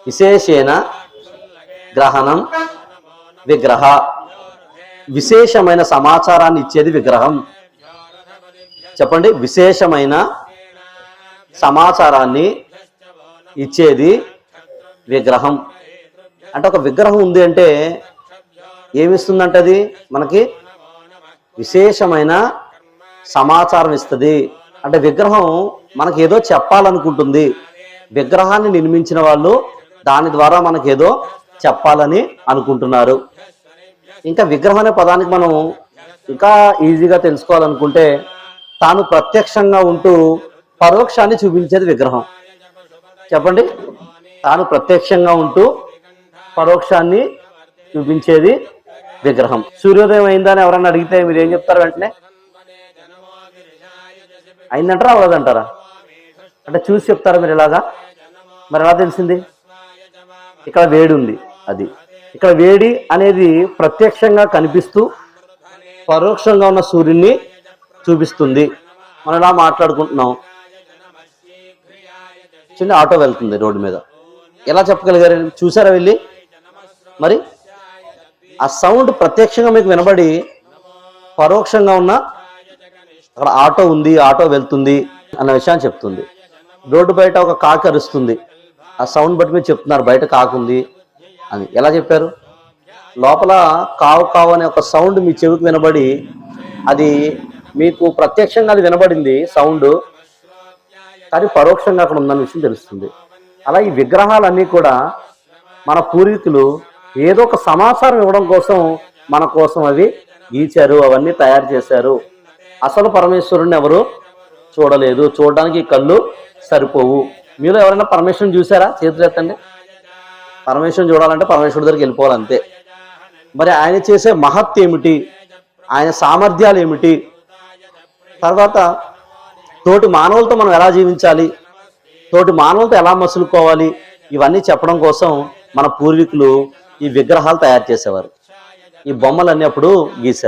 విశేషేణ గ్రహణం విగ్రహ. విశేషమైన సమాచారాన్ని ఇచ్చేది విగ్రహం. చెప్పండి, విశేషమైన సమాచారాన్ని ఇచ్చేది విగ్రహం. అంటే ఒక విగ్రహం ఉంది అంటే ఏమిస్తుందంటే అది మనకి విశేషమైన సమాచారం ఇస్తుంది. అంటే విగ్రహం మనకి ఏదో చెప్పాలనుకుంటుంది. విగ్రహాన్ని నిర్మించిన వాళ్ళు దాని ద్వారా మనకి ఏదో చెప్పాలని అనుకుంటున్నారు. ఇంకా విగ్రహం అనే పదానికి మనం ఇంకా ఈజీగా తెలుసుకోవాలనుకుంటే తాను ప్రత్యక్షంగా ఉంటూ పరోక్షాన్ని చూపించేది విగ్రహం. చెప్పండి, తాను ప్రత్యక్షంగా ఉంటూ పరోక్షాన్ని చూపించేది విగ్రహం. సూర్యోదయం అయిందని ఎవరన్నా అడిగితే మీరు ఏం చెప్తారు? వెంటనే అయిందంటారా అవ్వదంటారా? అంటే చూసి చెప్తారా మీరు ఇలాగా? మరి ఎలా తెలిసింది? ఇక్కడ వేడి ఉంది, అది ఇక్కడ వేడి అనేది ప్రత్యక్షంగా కనిపిస్తూ పరోక్షంగా ఉన్న సూర్యుడిని చూపిస్తుంది. మనం ఇలా మాట్లాడుకుంటున్నాం, చిన్న ఆటో వెళ్తుంది రోడ్డు మీద, ఎలా చెప్పగలిగారు? చూసారా వెళ్ళి? మరి ఆ సౌండ్ ప్రత్యక్షంగా మీకు వినబడి పరోక్షంగా ఉన్న అక్కడ ఆటో ఉంది, ఆటో వెళ్తుంది అన్న విషయాన్ని చెప్తుంది. రోడ్డు బయట ఒక కాకి అరుస్తుంది, ఆ సౌండ్ బట్టి మీరు చెప్తున్నారు బయట కాకుంది అని. ఎలా చెప్పారు? లోపల కావు కావు అనే ఒక సౌండ్ మీ చెవికి వినబడి అది మీకు ప్రత్యక్షంగా అది వినబడింది సౌండ్, కానీ పరోక్షంగా అక్కడ ఉందన్న విషయం తెలుస్తుంది. అలా ఈ విగ్రహాలన్నీ కూడా మన పూర్వీకులు ఏదో ఒక సమాచారం ఇవ్వడం కోసం మన కోసం అవి గీచారు, అవన్నీ తయారు చేశారు. అసలు పరమేశ్వరుడిని ఎవరు చూడలేదు, చూడడానికి కళ్ళు సరిపోవు. మీలో ఎవరైనా పరమేశ్వరుని చూసారా? చేతులు ఎత్తండి. పరమేశ్వరుని చూడాలంటే పరమేశ్వరుడి దగ్గరికి వెళ్ళిపోవాలి అంతే. మరి ఆయన చేసే మహత్ ఏమిటి, ఆయన సామర్థ్యాలు ఏమిటి, తర్వాత తోటి మానవులతో మనం ఎలా జీవించాలి, తోటి మానవులతో ఎలా మసులుకోవాలి, ఇవన్నీ చెప్పడం కోసం మన పూర్వీకులు ఈ విగ్రహాలు తయారు చేసేవారు. ఈ బొమ్మలన్నీ అప్పుడు గీశారు.